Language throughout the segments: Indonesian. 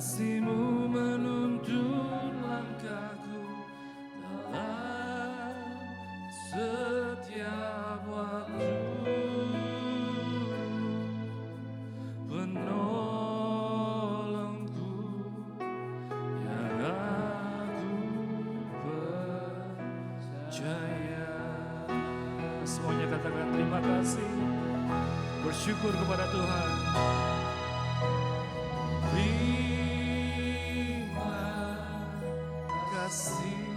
Kasih-Mu menuntun langkahku dalam setiap waktu. Penolongku yang aku percaya. Semuanya katakan terima kasih, bersyukur kepada Tuhan. Kasih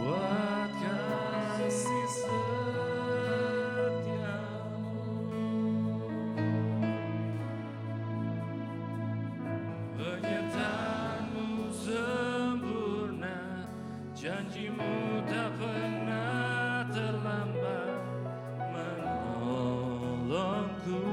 buat kasih setiamu, penyertaan-Mu sempurna, janji-Mu tak pernah terlambat menolongku.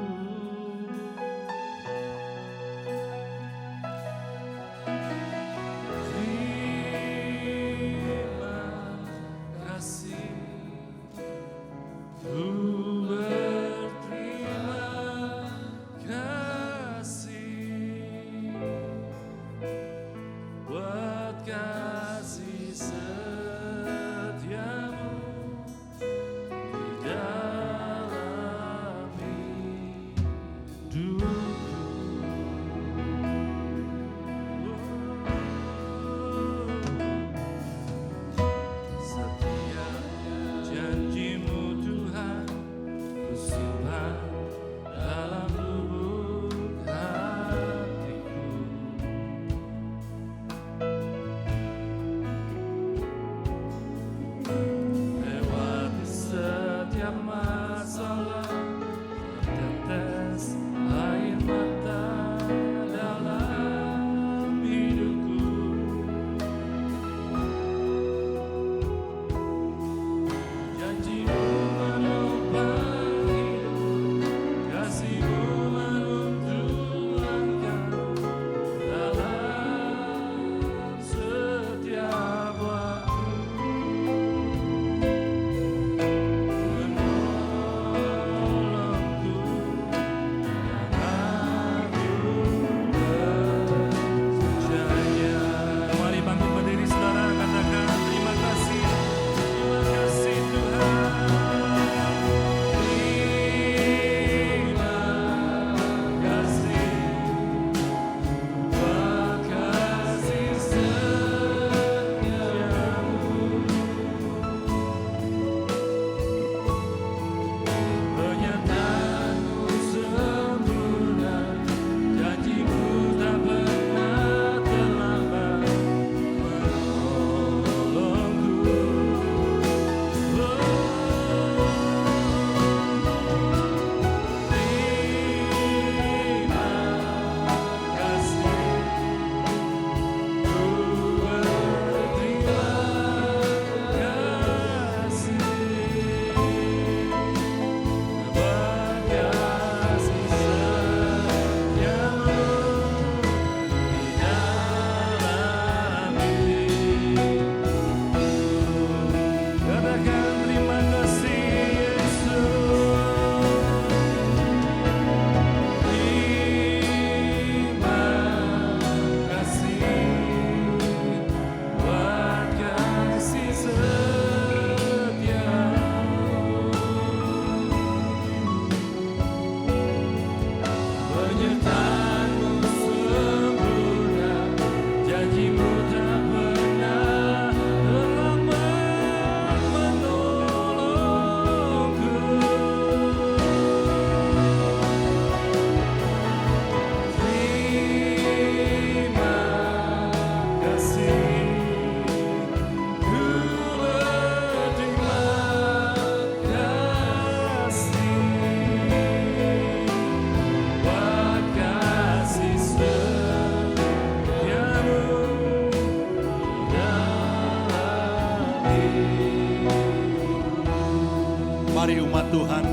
Mari umat Tuhan,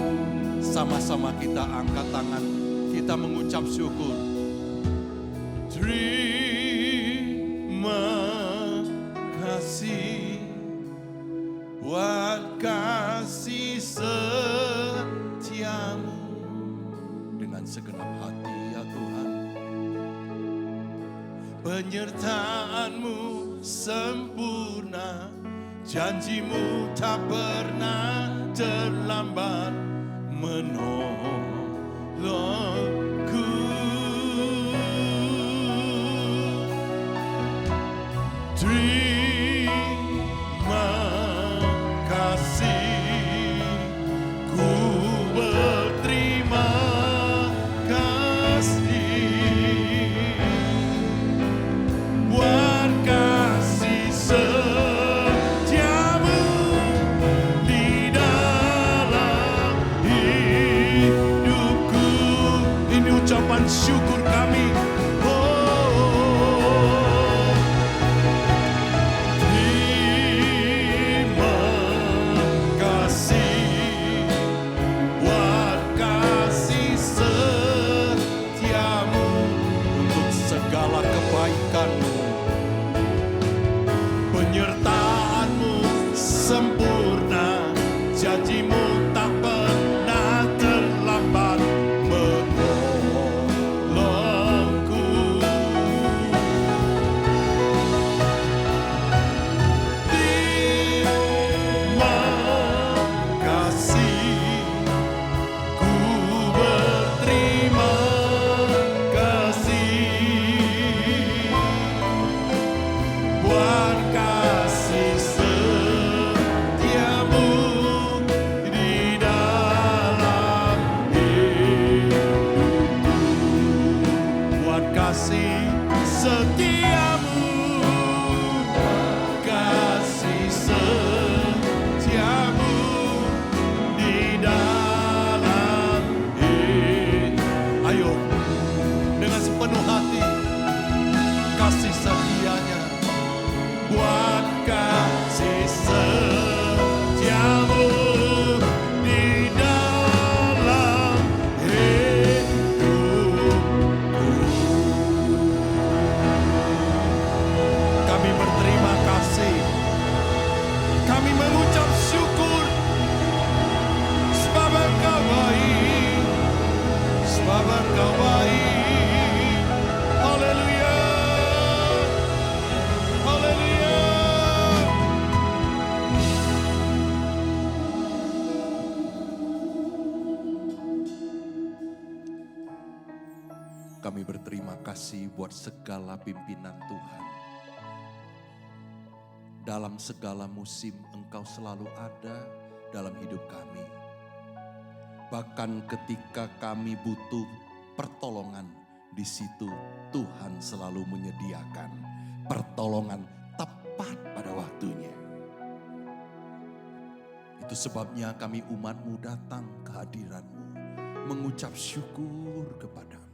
sama-sama kita angkat tangan, kita mengucap syukur. Terima kasih buat kasih setiamu. Dengan segenap hati ya Tuhan, Penyertaan-Mu sempurna, janji-Mu tak pernah terlambat menolongku. Terima kasih, ku berterima kasih buat kasih setiamu di dalam hidupku. Ini ucapan syukur kami. Terima kasih buat kasih setiamu, untuk segala kebaikan-Mu. Penyertaan-Mu sempurna, janji-Mu tak pernah terlambat menolongku. Terima kasih, ku berterima kasih buat kasih setiamu di dalam hidupku. Buat kasih setiamu, kasih setiamu di dalam hidup. Ayo, dengan sepenuh hati, kasih setianya. Buat kasih setiamu di dalam hidupku. Kami berterima kasih, kami mengucap syukur, sebab Engkau baik, sebab Engkau baik. Haleluya, haleluya. Kami berterima kasih buat segala pimpinan Tuhan. Dalam segala musim Engkau selalu ada dalam hidup kami. Bahkan ketika kami butuh pertolongan, di situ Tuhan selalu menyediakan pertolongan tepat pada waktunya. Itu sebabnya kami umat-Mu datang ke hadirat-Mu, mengucap syukur kepada-Mu.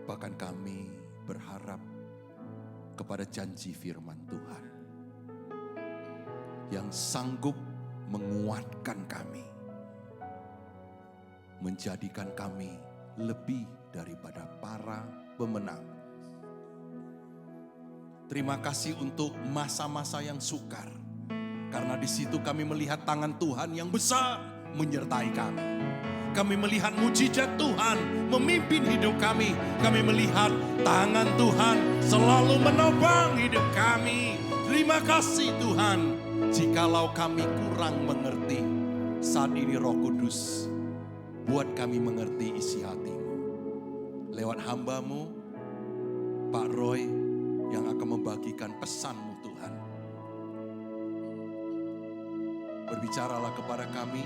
Bahkan kami berharap kepada janji firman Tuhan yang sanggup menguatkan kami, menjadikan kami lebih daripada para pemenang. Terima kasih untuk masa-masa yang sukar, karena di situ kami melihat tangan Tuhan yang besar menyertai kami. Kami melihat mujizat Tuhan memimpin hidup kami. Kami melihat tangan Tuhan selalu menopang hidup kami. Terima kasih Tuhan. Jikalau kami kurang mengerti, saat ini Roh Kudus buat kami mengerti isi hati-Mu. Lewat hamba-Mu, Pak Roy, yang akan membagikan pesan-Mu Tuhan. Berbicaralah kepada kami,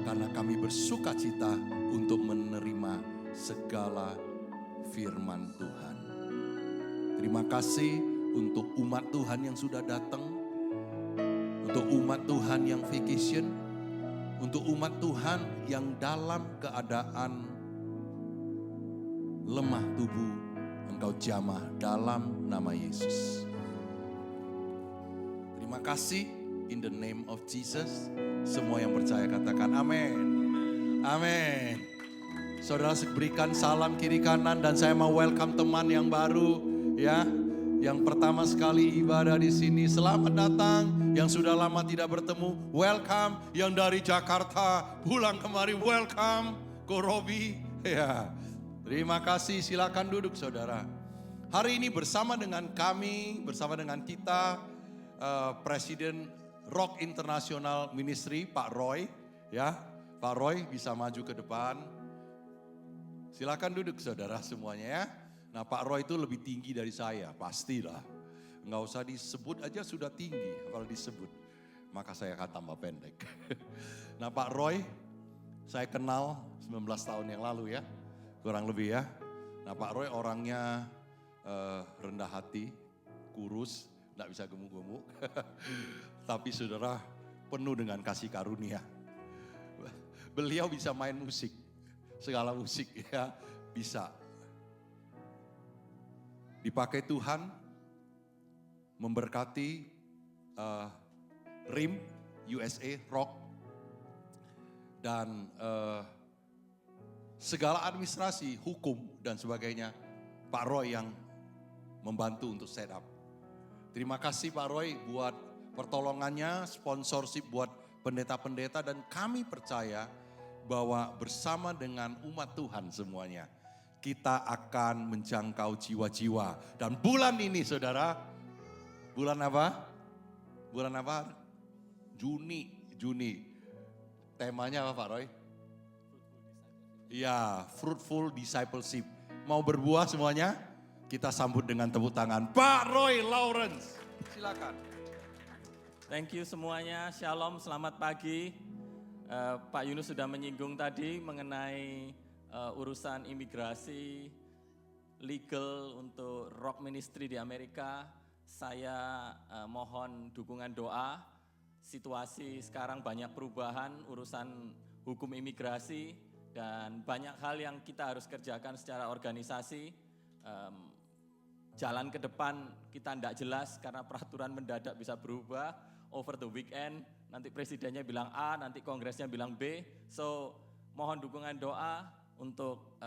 karena kami bersuka cita untuk menerima segala firman Tuhan. Terima kasih untuk umat Tuhan yang sudah datang, untuk umat Tuhan yang vacation, untuk umat Tuhan yang dalam keadaan lemah tubuh, Engkau jamah dalam nama Yesus. Terima kasih, in the name of Jesus. Semua yang percaya katakan amin. Amin. Saudara berikan salam kiri kanan, dan saya mau welcome teman yang baru ya. Yang pertama sekali ibadah di sini, selamat datang. Yang sudah lama tidak bertemu, welcome. Yang dari Jakarta pulang kemari, welcome. Ko Robi, ya. Terima kasih, silakan duduk saudara. Hari ini bersama dengan kami, bersama dengan kita, Presiden Rock International Ministry, Pak Roy. Ya, Pak Roy bisa maju ke depan. Silakan duduk saudara semuanya ya. Nah Pak Roy itu lebih tinggi dari saya, pastilah. Nggak usah disebut aja sudah tinggi, kalau disebut. Maka saya akan tambah pendek. Nah Pak Roy, saya kenal 19 tahun yang lalu ya, kurang lebih ya. Nah Pak Roy orangnya rendah hati, kurus, nggak bisa gemuk-gemuk. Tapi saudara penuh dengan kasih karunia. Beliau bisa main musik, segala musik ya bisa. Dipakai Tuhan memberkati RIM USA Rock dan segala administrasi, hukum dan sebagainya Pak Roy yang membantu untuk set up. Terima kasih Pak Roy buat pertolongannya, sponsorship buat pendeta-pendeta dan kami percaya bahwa bersama dengan umat Tuhan semuanya kita akan menjangkau jiwa-jiwa. Dan bulan ini saudara, bulan apa? Bulan apa? Juni. Temanya apa Pak Roy? Ya, fruitful discipleship. Mau berbuah semuanya? Kita sambut dengan tepuk tangan. Pak Roy Lawrence, silakan. Thank you semuanya, shalom, selamat pagi. Pak Yunus sudah menyinggung tadi mengenai urusan imigrasi, legal untuk rock ministry di Amerika. Saya mohon dukungan doa. Situasi sekarang banyak perubahan, urusan hukum imigrasi dan banyak hal yang kita harus kerjakan secara organisasi. Jalan ke depan kita tidak jelas karena peraturan mendadak bisa berubah over the weekend. Nanti presidennya bilang A, nanti kongresnya bilang B. So mohon dukungan doa untuk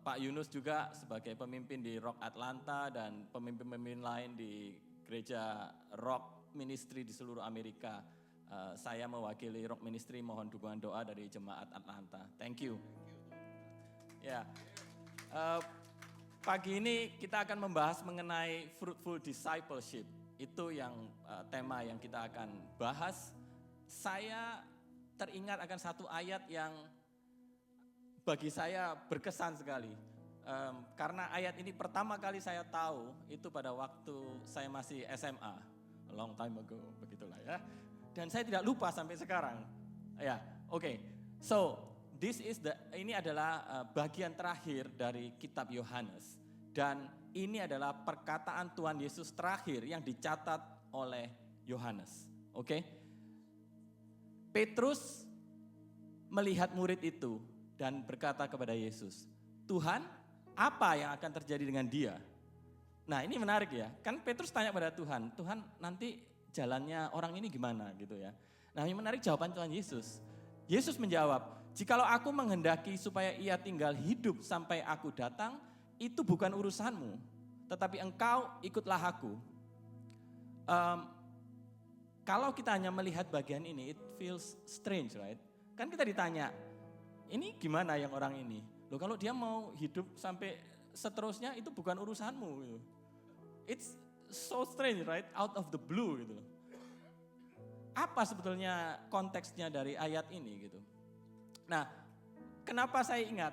Pak Yunus juga sebagai pemimpin di Rock Atlanta dan pemimpin-pemimpin lain di gereja Rock Ministry di seluruh Amerika. Saya mewakili Rock Ministry mohon dukungan doa dari jemaat Atlanta. Thank you. Ya, pagi ini kita akan membahas mengenai fruitful discipleship. Itu yang tema yang kita akan bahas. Saya teringat akan satu ayat yang bagi saya berkesan sekali. Karena ayat ini pertama kali saya tahu itu pada waktu saya masih SMA. A long time ago, begitulah ya. Dan saya tidak lupa sampai sekarang. Ya, oke. So, ini adalah bagian terakhir dari kitab Yohanes. Dan ini adalah perkataan Tuhan Yesus terakhir yang dicatat oleh Yohanes. Oke? Petrus melihat murid itu dan berkata kepada Yesus, Tuhan, apa yang akan terjadi dengan dia? Nah ini menarik ya, kan Petrus tanya pada Tuhan, Tuhan nanti jalannya orang ini gimana gitu ya. Nah ini menarik jawaban Tuhan Yesus. Yesus menjawab, jikalau aku menghendaki supaya ia tinggal hidup sampai aku datang, itu bukan urusanmu, tetapi engkau ikutlah aku. Kalau kita hanya melihat bagian ini, it feels strange, right? Kan kita ditanya, ini gimana yang orang ini? Loh kalau dia mau hidup sampai seterusnya itu bukan urusanmu. Gitu. It's so strange, right? Out of the blue gitu. Apa sebetulnya konteksnya dari ayat ini gitu? Nah, kenapa saya ingat?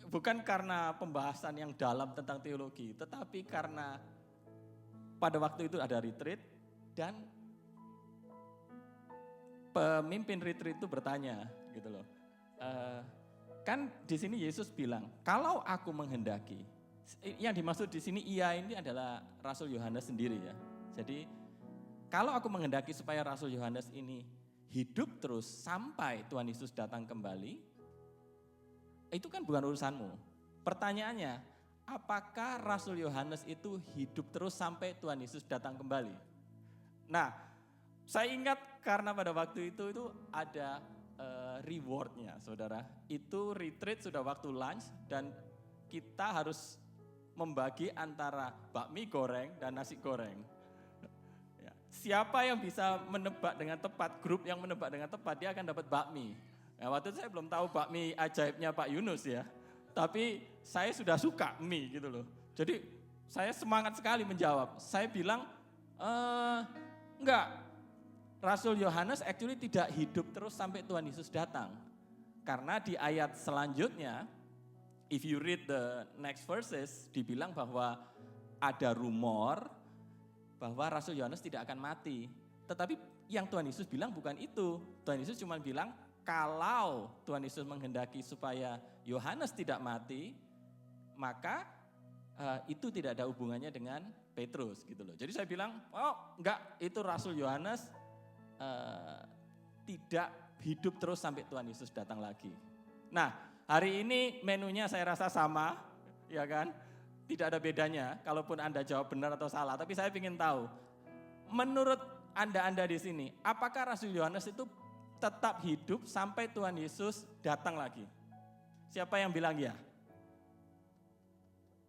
Bukan karena pembahasan yang dalam tentang teologi, tetapi karena pada waktu itu ada retreat dan pemimpin retreat itu bertanya gitu loh. Kan di sini Yesus bilang, kalau aku menghendaki, yang dimaksud di sini ia ini adalah Rasul Yohanes sendiri ya. Jadi kalau aku menghendaki supaya Rasul Yohanes ini hidup terus sampai Tuhan Yesus datang kembali, itu kan bukan urusanmu. Pertanyaannya, apakah Rasul Yohanes itu hidup terus sampai Tuhan Yesus datang kembali? Nah, saya ingat karena pada waktu itu ada rewardnya saudara. Itu retreat sudah waktu lunch dan kita harus membagi antara bakmi goreng dan nasi goreng. Ya, siapa yang bisa menebak dengan tepat, grup yang menebak dengan tepat, dia akan dapat bakmi. Ya, waktu itu saya belum tahu bakmi ajaibnya Pak Yunus ya. Tapi saya sudah suka mie gitu loh. Jadi saya semangat sekali menjawab. Saya bilang, enggak, Rasul Yohanes actually tidak hidup terus sampai Tuhan Yesus datang. Karena di ayat selanjutnya, if you read the next verses, dibilang bahwa ada rumor bahwa Rasul Yohanes tidak akan mati. Tetapi yang Tuhan Yesus bilang bukan itu. Tuhan Yesus cuma bilang, kalau Tuhan Yesus menghendaki supaya Yohanes tidak mati, maka itu tidak ada hubungannya dengan Petrus gitu loh. Jadi saya bilang, oh enggak, itu Rasul Yohanes tidak hidup terus sampai Tuhan Yesus datang lagi. Nah, hari ini menunya saya rasa sama, ya kan? Tidak ada bedanya, kalaupun Anda jawab benar atau salah. Tapi saya ingin tahu, menurut Anda di sini, apakah Rasul Yohanes itu tetap hidup sampai Tuhan Yesus datang lagi? Siapa yang bilang ya?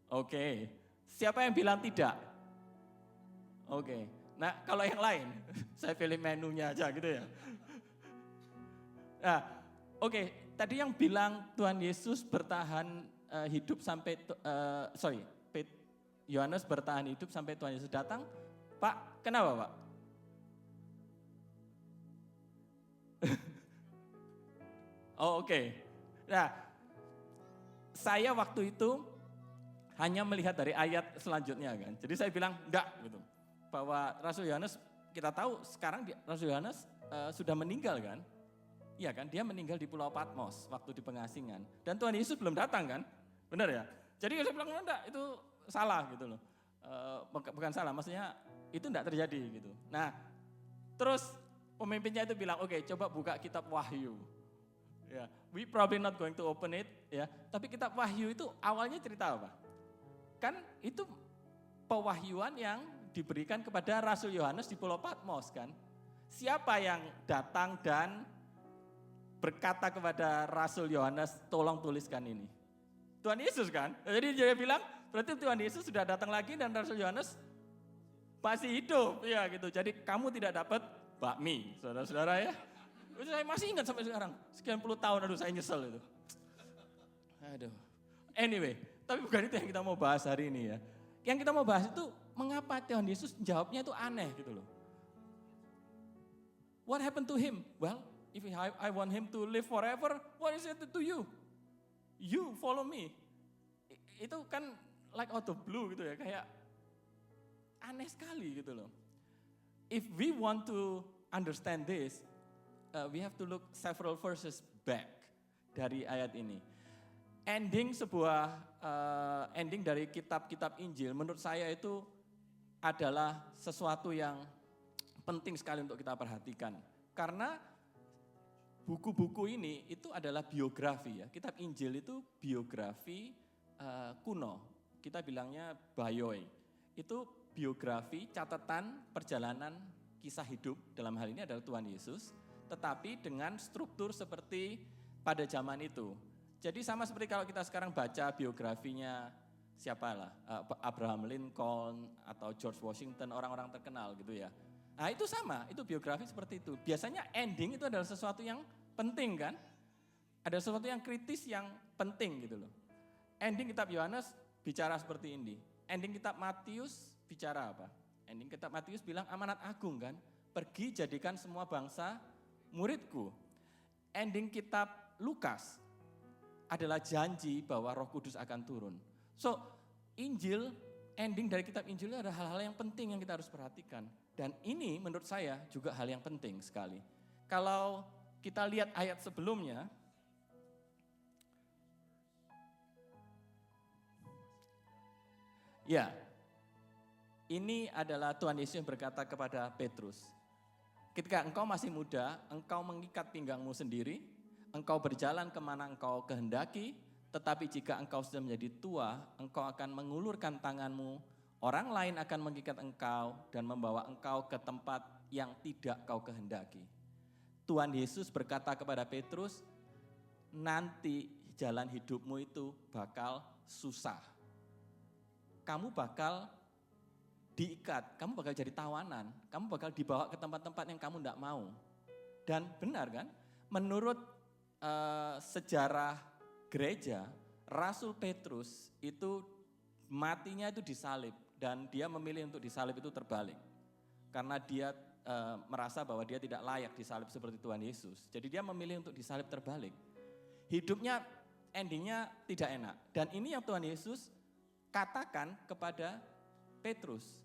Oke. Siapa yang bilang tidak? Oke. Nah, kalau yang lain, saya pilih menunya aja gitu ya. Nah, oke. Tadi yang bilang Tuhan Yesus bertahan hidup sampai, Yohanes bertahan hidup sampai Tuhan Yesus datang. Pak, kenapa Pak? Oh oke. Nah, saya waktu itu hanya melihat dari ayat selanjutnya kan. Jadi saya bilang enggak gitu. Bahwa Rasul Yohanes, kita tahu sekarang Rasul Yohanes sudah meninggal kan. Iya kan, dia meninggal di Pulau Patmos waktu di pengasingan. Dan Tuhan Yesus belum datang kan. Benar ya? Jadi saya bilang enggak, itu salah gitu loh. Bukan salah, maksudnya itu enggak terjadi gitu. Nah, terus pemimpinnya itu bilang, oke, coba buka kitab Wahyu. Ya, we probably not going to open it, ya. Tapi kitab Wahyu itu awalnya cerita apa? Kan itu pewahyuan yang diberikan kepada Rasul Yohanes di Pulau Patmos kan. Siapa yang datang dan berkata kepada Rasul Yohanes, tolong tuliskan ini? Tuhan Yesus kan. Jadi dia bilang, berarti Tuhan Yesus sudah datang lagi dan Rasul Yohanes masih hidup, ya gitu. Jadi kamu tidak dapat bakmi, saudara-saudara ya. Saya masih ingat sampai sekarang, sekian puluh tahun, aduh saya nyesel itu. Aduh. Anyway, tapi bukan itu yang kita mau bahas hari ini ya. Yang kita mau bahas itu, mengapa Tuhan Yesus jawabnya itu aneh gitu loh. What happened to him? Well, if I want him to live forever, what is it to you? You follow me. Itu kan like out of blue gitu ya, kayak aneh sekali gitu loh. If we want to understand this, we have to look several verses back dari ayat ini. Ending dari kitab-kitab Injil menurut saya itu adalah sesuatu yang penting sekali untuk kita perhatikan. Karena buku-buku ini itu adalah biografi ya. Kitab Injil itu biografi kuno. Kita bilangnya bioi. Itu biografi, catatan perjalanan kisah hidup, dalam hal ini adalah Tuhan Yesus, tetapi dengan struktur seperti pada zaman itu. Jadi sama seperti kalau kita sekarang baca biografinya siapalah, Abraham Lincoln atau George Washington, orang-orang terkenal gitu ya. Nah itu sama, itu biografi seperti itu. Biasanya ending itu adalah sesuatu yang penting kan, ada sesuatu yang kritis yang penting gitu loh. Ending kitab Yohanes bicara seperti ini. Ending kitab Matius bicara apa? Ending kitab Matius bilang amanat agung kan, pergi jadikan semua bangsa muridku. Ending kitab Lukas adalah janji bahwa Roh Kudus akan turun. So, Injil, ending dari kitab Injil ada hal-hal yang penting yang kita harus perhatikan. Dan ini menurut saya juga hal yang penting sekali. Kalau kita lihat ayat sebelumnya, ya, ini adalah Tuhan Yesus yang berkata kepada Petrus, ketika engkau masih muda, engkau mengikat pinggangmu sendiri, engkau berjalan kemana engkau kehendaki, tetapi jika engkau sudah menjadi tua, engkau akan mengulurkan tanganmu, orang lain akan mengikat engkau dan membawa engkau ke tempat yang tidak kau kehendaki. Tuhan Yesus berkata kepada Petrus, nanti jalan hidupmu itu bakal susah. kamu bakal diikat, kamu bakal jadi tawanan, kamu bakal dibawa ke tempat-tempat yang kamu tidak mau. Dan benar kan, menurut sejarah gereja, Rasul Petrus itu matinya itu disalib, dan dia memilih untuk disalib itu terbalik. Karena dia merasa bahwa dia tidak layak disalib seperti Tuhan Yesus. Jadi dia memilih untuk disalib terbalik. Hidupnya endingnya tidak enak. Dan ini yang Tuhan Yesus katakan kepada Petrus.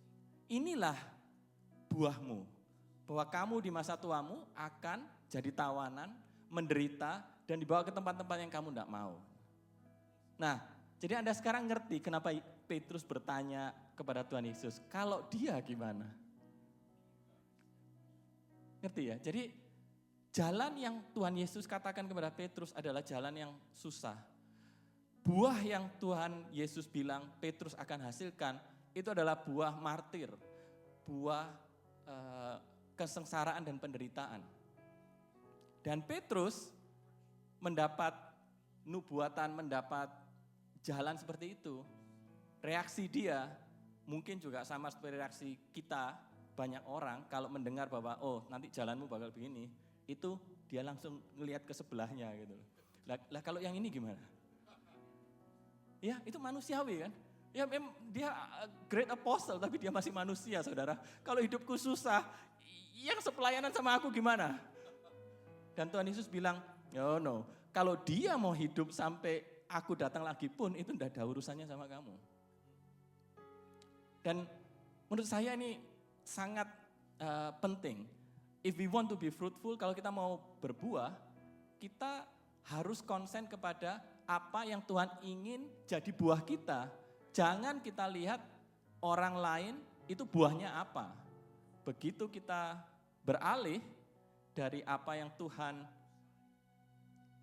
Inilah buahmu, bahwa kamu di masa tuamu akan jadi tawanan, menderita, dan dibawa ke tempat-tempat yang kamu tidak mau. Nah, jadi Anda sekarang ngerti kenapa Petrus bertanya kepada Tuhan Yesus, kalau dia gimana? Ngerti ya? Jadi jalan yang Tuhan Yesus katakan kepada Petrus adalah jalan yang susah. Buah yang Tuhan Yesus bilang Petrus akan hasilkan, itu adalah buah martir, buah kesengsaraan dan penderitaan. Dan Petrus mendapat nubuatan, mendapat jalan seperti itu. Reaksi dia mungkin juga sama seperti reaksi kita, banyak orang kalau mendengar bahwa oh nanti jalanmu bakal begini, itu dia langsung ngelihat ke sebelahnya gitu. Lah kalau yang ini gimana? Ya itu manusiawi kan? Ya dia great apostle tapi dia masih manusia saudara. Kalau hidupku susah, yang sepelayanan sama aku gimana? Dan Tuhan Yesus bilang, no, kalau dia mau hidup sampai aku datang lagi pun itu tidak ada urusannya sama kamu. Dan menurut saya ini sangat penting. If we want to be fruitful, kalau kita mau berbuah, kita harus konsen kepada apa yang Tuhan ingin jadi buah kita. Jangan kita lihat orang lain itu buahnya apa. Begitu kita beralih dari apa yang Tuhan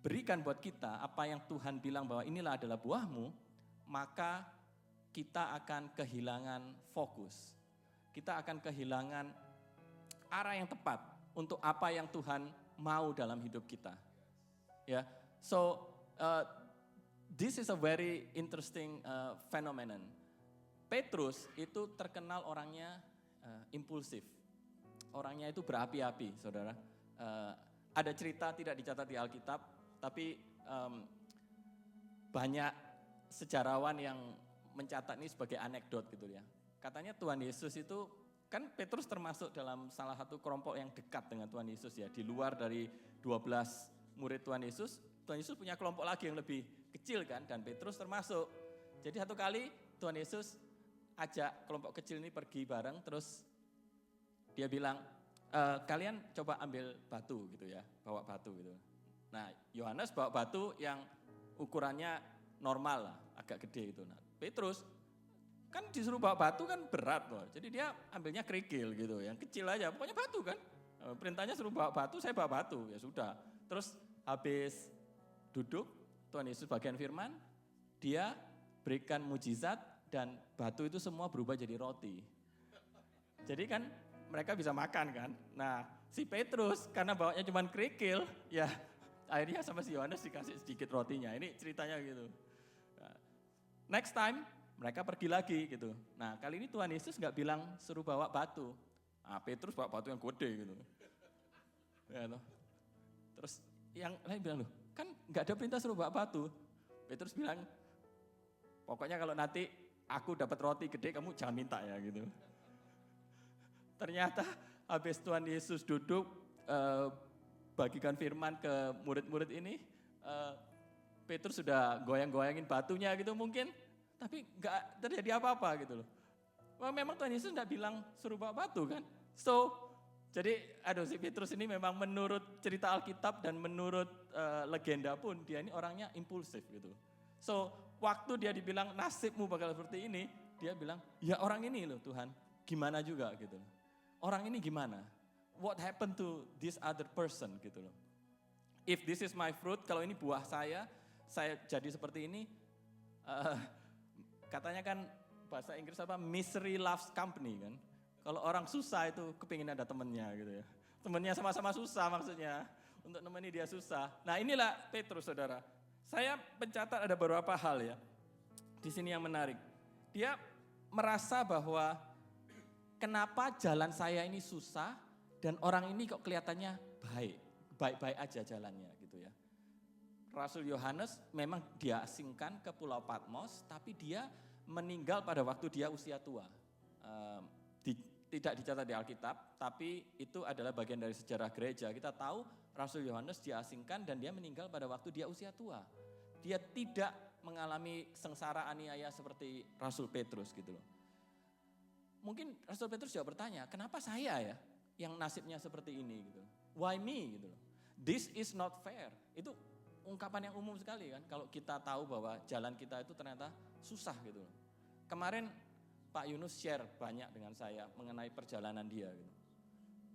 berikan buat kita, apa yang Tuhan bilang bahwa inilah adalah buahmu, maka kita akan kehilangan fokus. Kita akan kehilangan arah yang tepat untuk apa yang Tuhan mau dalam hidup kita. Ya, so this is a very interesting phenomenon. Petrus itu terkenal orangnya impulsif. Orangnya itu berapi-api, saudara. Ada cerita tidak dicatat di Alkitab, tapi banyak sejarawan yang mencatat ini sebagai anekdot gitu ya. Katanya Tuhan Yesus itu, kan Petrus termasuk dalam salah satu kelompok yang dekat dengan Tuhan Yesus ya. Di luar dari 12 murid Tuhan Yesus punya kelompok lagi yang lebih kecil kan, dan Petrus termasuk. Jadi satu kali Tuhan Yesus ajak kelompok kecil ini pergi bareng, terus dia bilang, kalian coba ambil batu gitu ya, bawa batu gitu. Nah Yohanes bawa batu yang ukurannya normal lah, agak gede gitu. Nah Petrus kan disuruh bawa batu kan berat loh, jadi dia ambilnya kerikil gitu, yang kecil aja, pokoknya batu kan. Perintahnya suruh bawa batu, saya bawa batu, ya sudah. Terus habis duduk, Tuhan Yesus bagian firman, dia berikan mujizat dan batu itu semua berubah jadi roti. Jadi kan mereka bisa makan kan. Nah si Petrus karena bawanya cuma kerikil, ya akhirnya sama si Yohanes dikasih sedikit rotinya. Ini ceritanya gitu. Next time mereka pergi lagi gitu. Nah kali ini Tuhan Yesus gak bilang suruh bawa batu. Nah Petrus bawa batu yang gede gitu. Ya, terus yang lain bilang, loh kan gak ada perintah suruh bawa batu. Petrus bilang, pokoknya kalau nanti aku dapat roti gede kamu jangan minta ya gitu. Ternyata habis Tuhan Yesus duduk bagikan firman ke murid-murid ini, Petrus sudah goyang-goyangin batunya gitu mungkin, tapi gak terjadi apa-apa gitu loh. Memang Tuhan Yesus gak bilang suruh bawa batu kan. So, jadi si Petrus ini memang menurut cerita Alkitab dan menurut legenda pun dia ini orangnya impulsif gitu. So, waktu dia dibilang nasibmu bakal seperti ini, dia bilang, ya orang ini loh Tuhan, gimana juga gitu loh. Orang ini gimana? What happened to this other person gitu loh. If this is my fruit, kalau ini buah saya jadi seperti ini, katanya kan bahasa Inggris apa, misery loves company kan. Kalau orang susah itu kepingin ada temennya gitu ya. Temennya sama-sama susah maksudnya, untuk nemeni dia susah. Nah inilah Petrus saudara. Saya pencatat ada beberapa hal ya, di sini yang menarik. Dia merasa bahwa kenapa jalan saya ini susah dan orang ini kok kelihatannya baik-baik aja jalannya gitu ya. Rasul Yohanes memang diasingkan ke Pulau Patmos, tapi dia meninggal pada waktu dia usia tua. Tidak dicatat di Alkitab, tapi itu adalah bagian dari sejarah gereja. Kita tahu Rasul Yohanes diasingkan dan dia meninggal pada waktu dia usia tua. Dia tidak mengalami sengsara aniaya seperti Rasul Petrus gitu loh. Mungkin Rasul Petrus juga bertanya, kenapa saya ya yang nasibnya seperti ini gitu. Why me gitu loh. This is not fair. Itu ungkapan yang umum sekali kan kalau kita tahu bahwa jalan kita itu ternyata susah gitu loh. Kemarin Pak Yunus share banyak dengan saya mengenai perjalanan dia gitu.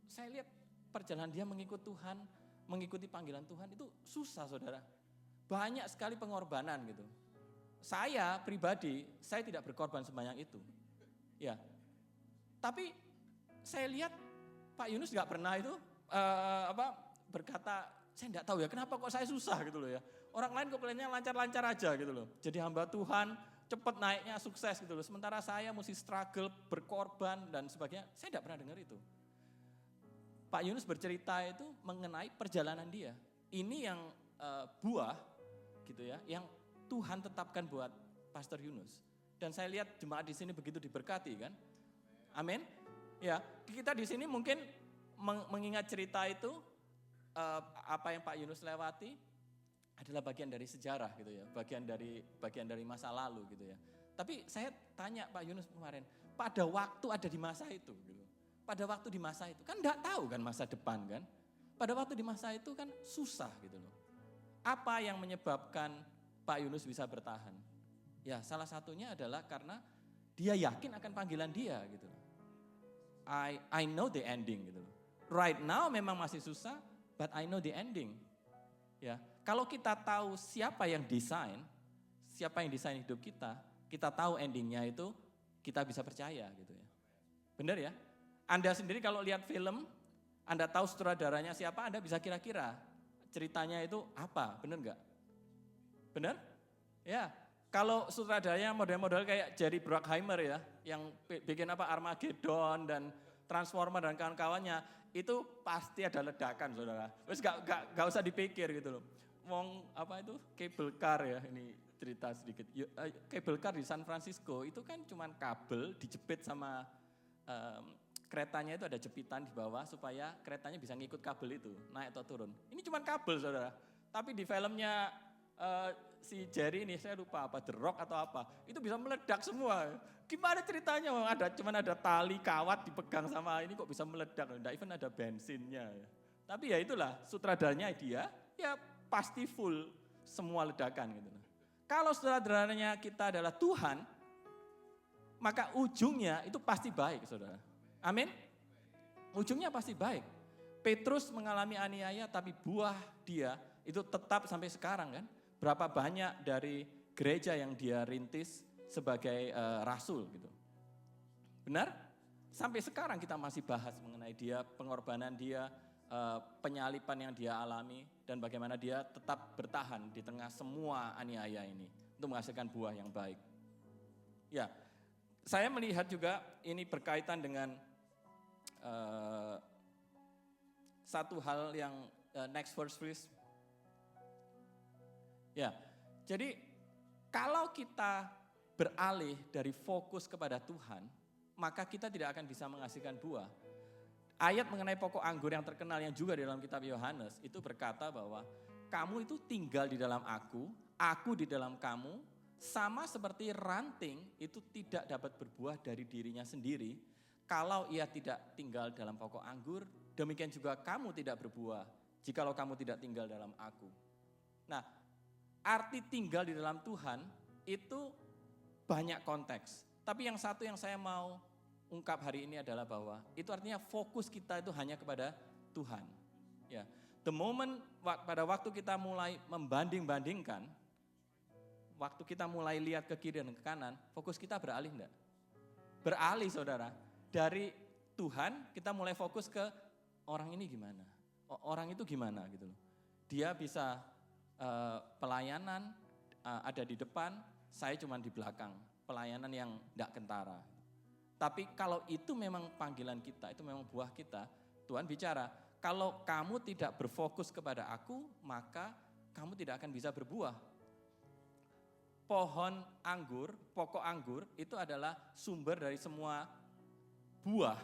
Saya lihat perjalanan dia mengikuti panggilan Tuhan itu susah saudara. Banyak sekali pengorbanan gitu. Saya pribadi, saya tidak berkorban sebanyak itu. Ya. Tapi saya lihat Pak Yunus nggak pernah itu berkata, saya nggak tahu ya kenapa kok saya susah gitu loh ya. Orang lain kok kelihatannya lancar-lancar aja gitu loh. Jadi hamba Tuhan, cepat naiknya, sukses gitu loh. Sementara saya mesti struggle, berkorban dan sebagainya. Saya tidak pernah dengar itu. Pak Yunus bercerita itu mengenai perjalanan dia. Ini yang buah gitu ya, yang Tuhan tetapkan buat Pastor Yunus. Dan saya lihat jemaat di sini begitu diberkati kan. Amin. Ya, kita di sini mungkin mengingat cerita itu, apa yang Pak Yunus lewati adalah bagian dari sejarah gitu ya, bagian dari masa lalu gitu ya. Tapi saya tanya Pak Yunus kemarin, pada waktu ada di masa itu gitu. Pada waktu di masa itu kan enggak tahu kan masa depan kan. Pada waktu di masa itu kan susah gitu loh. Apa yang menyebabkan Pak Yunus bisa bertahan? Ya, salah satunya adalah karena dia yakin akan panggilan dia gitu loh. I know the ending gitu loh. Right now memang masih susah, but I know the ending. Ya, kalau kita tahu siapa yang desain hidup kita, kita tahu endingnya itu, kita bisa percaya gitu ya. Benar ya? Anda sendiri kalau lihat film, Anda tahu sutradaranya siapa, Anda bisa kira-kira ceritanya itu apa, benar nggak? Benar? Ya, kalau sutradaranya model-model kayak Jerry Bruckheimer ya, yang bikin Armageddon dan Transformer dan kawan-kawannya, itu pasti ada ledakan saudara. Terus gak usah dipikir gitu loh. Cable car ya, ini cerita sedikit. Cable car di San Francisco itu kan cuman kabel dijepit sama keretanya itu ada jepitan di bawah supaya keretanya bisa ngikut kabel itu, naik atau turun. Ini cuma kabel saudara, tapi di filmnya si Jerry ini, saya lupa apa, The Rock atau apa, itu bisa meledak semua. Gimana ceritanya? Cuman ada tali kawat dipegang sama ini kok bisa meledak, enggak even ada bensinnya. Tapi ya itulah, sutradaranya dia, ya pasti full semua ledakan gitu. Kalau sutradaranya kita adalah Tuhan, maka ujungnya itu pasti baik saudara. Amin. Ujungnya pasti baik. Petrus mengalami aniaya tapi buah dia itu tetap sampai sekarang kan. Berapa banyak dari gereja yang dia rintis sebagai rasul gitu. Benar? Sampai sekarang kita masih bahas mengenai dia, pengorbanan dia, penyalipan yang dia alami dan bagaimana dia tetap bertahan di tengah semua aniaya ini untuk menghasilkan buah yang baik. Ya, saya melihat juga ini berkaitan dengan satu hal yang next verse please. Ya, jadi kalau kita beralih dari fokus kepada Tuhan, maka kita tidak akan bisa menghasilkan buah. Ayat mengenai pokok anggur yang terkenal yang juga di dalam kitab Yohanes itu berkata bahwa kamu itu tinggal di dalam aku di dalam kamu, sama seperti ranting itu tidak dapat berbuah dari dirinya sendiri kalau ia tidak tinggal dalam pokok anggur, demikian juga kamu tidak berbuah jikalau kamu tidak tinggal dalam aku. Nah, arti tinggal di dalam Tuhan itu banyak konteks. Tapi yang satu yang saya mau ungkap hari ini adalah bahwa itu artinya fokus kita itu hanya kepada Tuhan. Ya, the moment pada waktu kita mulai membanding-bandingkan, waktu kita mulai lihat ke kiri dan ke kanan, fokus kita beralih enggak? Beralih saudara. Dari Tuhan kita mulai fokus ke orang ini gimana, orang itu gimana gitu loh. Dia bisa pelayanan ada di depan, saya cuma di belakang. pelayanan yang tidak kentara. Tapi kalau itu memang panggilan kita, itu memang buah kita, Tuhan bicara, kalau kamu tidak berfokus kepada aku, maka kamu tidak akan bisa berbuah. Pohon anggur, pokok anggur itu adalah sumber dari semua buah.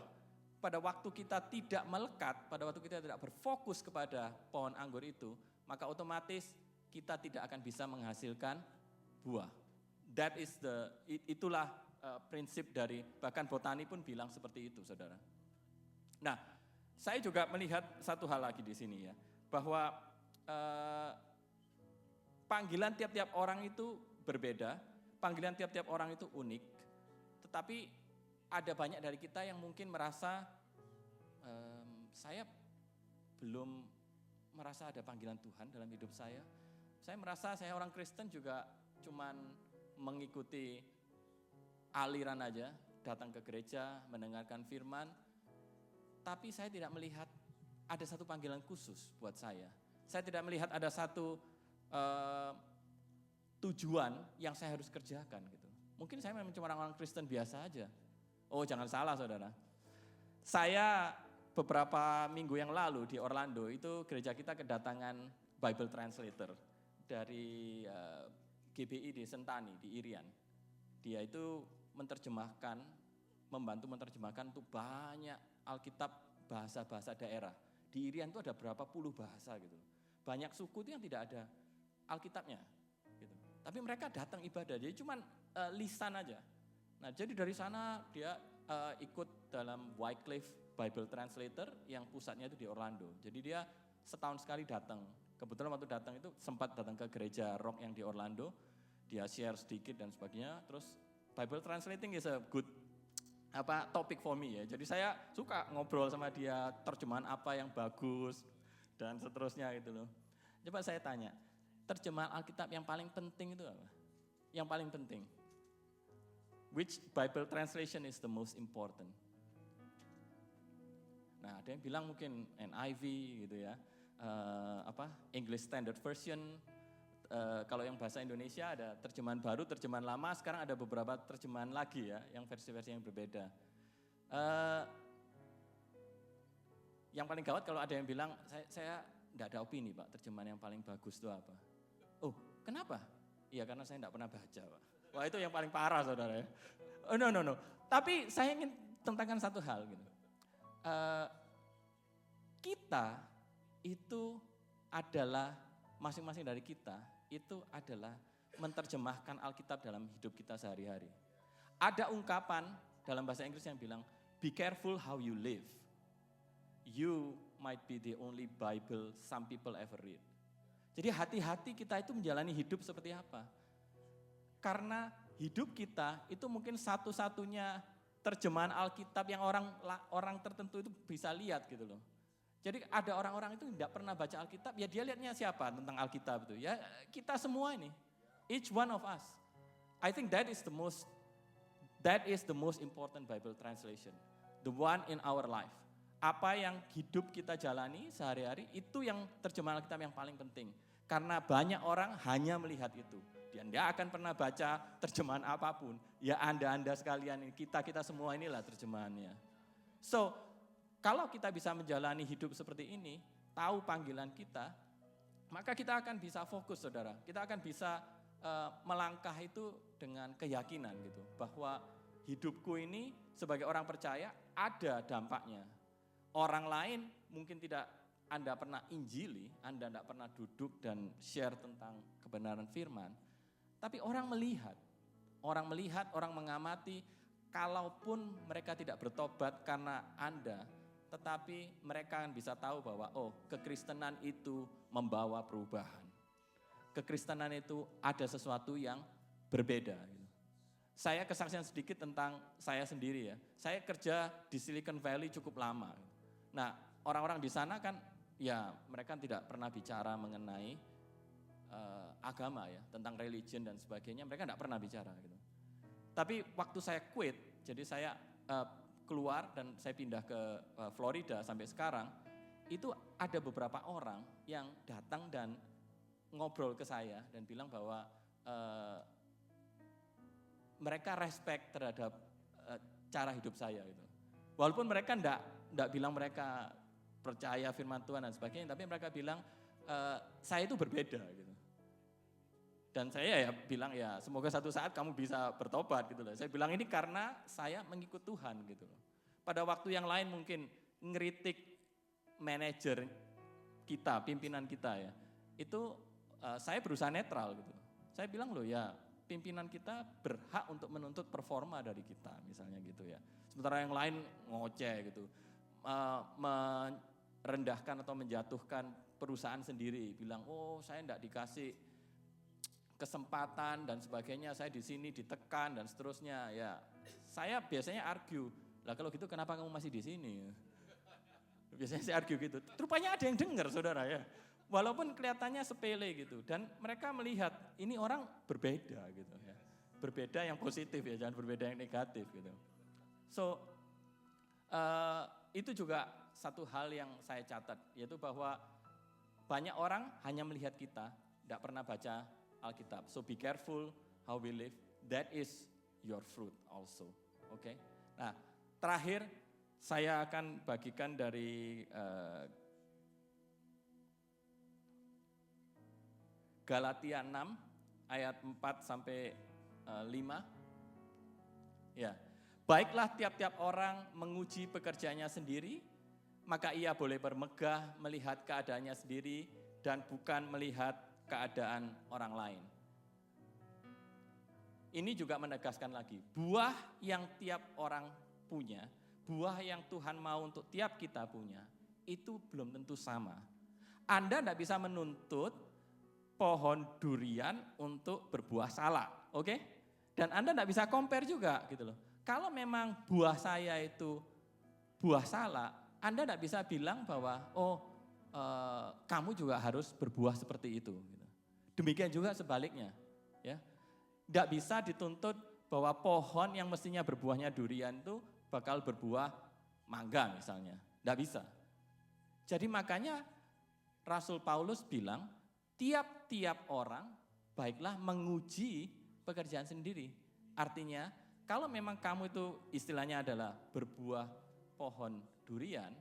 Pada waktu kita tidak melekat, pada waktu kita tidak berfokus kepada pohon anggur itu, maka otomatis kita tidak akan bisa menghasilkan buah. Itulah prinsip dari, bahkan botani pun bilang seperti itu, saudara. Nah, saya juga melihat satu hal lagi di sini ya, bahwa panggilan tiap-tiap orang itu berbeda, panggilan tiap-tiap orang itu unik, tetapi ada banyak dari kita yang mungkin merasa, saya belum merasa ada panggilan Tuhan dalam hidup saya. Saya merasa saya orang Kristen juga cuman mengikuti aliran aja, datang ke gereja, mendengarkan firman, tapi saya tidak melihat ada satu panggilan khusus buat saya. Saya tidak melihat ada satu tujuan yang saya harus kerjakan gitu. Mungkin saya memang cuma orang Kristen biasa aja. Oh, jangan salah, saudara. Saya beberapa minggu yang lalu di Orlando itu gereja kita kedatangan Bible translator dari GBI di Sentani, di Irian. Dia itu membantu menerjemahkan tuh banyak Alkitab bahasa-bahasa daerah. Di Irian itu ada berapa puluh bahasa gitu. Banyak suku itu yang tidak ada Alkitabnya gitu. Tapi mereka datang ibadah, jadi cuma lisan aja. Nah, jadi dari sana dia ikut dalam Wycliffe Bible Translator yang pusatnya itu di Orlando. Jadi dia setahun sekali datang. Kebetulan waktu datang itu sempat datang ke gereja Rock yang di Orlando, dia share sedikit dan sebagainya. Terus Bible translating is a good topik for me ya. Jadi saya suka ngobrol sama dia, terjemahan apa yang bagus dan seterusnya gitu loh. Coba saya tanya, terjemahan Alkitab yang paling penting itu apa? Yang paling penting. Which Bible translation is the most important? Nah, ada yang bilang mungkin NIV gitu ya. English Standard Version, kalau yang bahasa Indonesia ada terjemahan baru, terjemahan lama, sekarang ada beberapa terjemahan lagi ya, yang versi-versi yang berbeda. Yang paling gawat kalau ada yang bilang, saya enggak ada opini Pak, terjemahan yang paling bagus itu apa? Oh, kenapa? Iya karena saya enggak pernah baca Pak. Wah itu yang paling parah saudara ya. Oh, no. Tapi saya ingin tentangkan satu hal gitu. Kita itu adalah, masing-masing dari kita itu adalah menerjemahkan Alkitab dalam hidup kita sehari-hari. Ada ungkapan dalam bahasa Inggris yang bilang, be careful how you live. You might be the only Bible some people ever read. Jadi hati-hati kita itu menjalani hidup seperti apa. Karena hidup kita itu mungkin satu-satunya terjemahan Alkitab yang orang tertentu itu bisa lihat gitu loh. Jadi ada orang-orang itu tidak pernah baca Alkitab, ya dia lihatnya siapa tentang Alkitab itu? Ya kita semua ini, each one of us. I think that is the most important Bible translation, the one in our life. Apa yang hidup kita jalani sehari-hari itu yang terjemahan Alkitab yang paling penting. Karena banyak orang hanya melihat itu. Dia tidak akan pernah baca terjemahan apapun. Ya Anda sekalian, kita semua inilah terjemahannya. So, kalau kita bisa menjalani hidup seperti ini, tahu panggilan kita, maka kita akan bisa fokus saudara. Kita akan bisa melangkah itu dengan keyakinan gitu. Bahwa hidupku ini sebagai orang percaya ada dampaknya. Orang lain mungkin tidak Anda pernah injili, Anda tidak pernah duduk dan share tentang kebenaran firman. Tapi orang melihat, orang mengamati, kalaupun mereka tidak bertobat karena Anda, tetapi mereka akan bisa tahu bahwa kekristenan itu membawa perubahan. Kekristenan itu ada sesuatu yang berbeda. Saya kesaksian sedikit tentang saya sendiri ya. Saya kerja di Silicon Valley cukup lama. Nah, orang-orang di sana kan ya mereka tidak pernah bicara mengenai agama ya, tentang religion dan sebagainya, mereka tidak pernah bicara gitu. Tapi waktu saya quit, jadi saya keluar dan saya pindah ke Florida sampai sekarang, itu ada beberapa orang yang datang dan ngobrol ke saya dan bilang bahwa mereka respect terhadap cara hidup saya gitu. Walaupun mereka enggak bilang mereka percaya firman Tuhan dan sebagainya, tapi mereka bilang saya itu berbeda gitu. Dan saya ya bilang ya semoga satu saat kamu bisa bertobat gitu loh. Saya bilang ini karena saya mengikut Tuhan gitu loh. Pada waktu yang lain mungkin ngeritik manajer kita, pimpinan kita ya, itu saya berusaha netral gitu. Saya bilang loh ya pimpinan kita berhak untuk menuntut performa dari kita misalnya gitu ya. Sementara yang lain ngoceh gitu, merendahkan atau menjatuhkan perusahaan sendiri, bilang oh saya enggak dikasih kesempatan dan sebagainya, saya di sini ditekan dan seterusnya ya. Saya biasanya argue, lah kalau gitu kenapa kamu masih di sini? Biasanya saya argue gitu. Rupanya ada yang dengar saudara ya. Walaupun kelihatannya sepele gitu. Dan mereka melihat ini orang berbeda gitu ya. Berbeda yang positif ya, jangan berbeda yang negatif gitu. So itu juga satu hal yang saya catat. Yaitu bahwa banyak orang hanya melihat kita, tidak pernah baca Alkitab. So be careful how we live. That is your fruit also. Oke. Nah, terakhir saya akan bagikan dari Galatia 6 ayat 4 sampai 5. Ya. Baiklah tiap-tiap orang menguji pekerjaannya sendiri, maka ia boleh bermegah melihat keadaannya sendiri dan bukan melihat keadaan orang lain. Ini juga menegaskan lagi, buah yang tiap orang punya, buah yang Tuhan mau untuk tiap kita punya, itu belum tentu sama. Anda tidak bisa menuntut pohon durian untuk berbuah salak, oke? Dan Anda tidak bisa compare juga gitu loh. Kalau memang buah saya itu buah salak, Anda tidak bisa bilang bahwa kamu juga harus berbuah seperti itu. Gitu. Demikian juga sebaliknya, ya. Tidak bisa dituntut bahwa pohon yang mestinya berbuahnya durian itu bakal berbuah mangga misalnya. Tidak bisa. Jadi makanya Rasul Paulus bilang, tiap-tiap orang baiklah menguji pekerjaan sendiri. Artinya, kalau memang kamu itu istilahnya adalah berbuah pohon durian,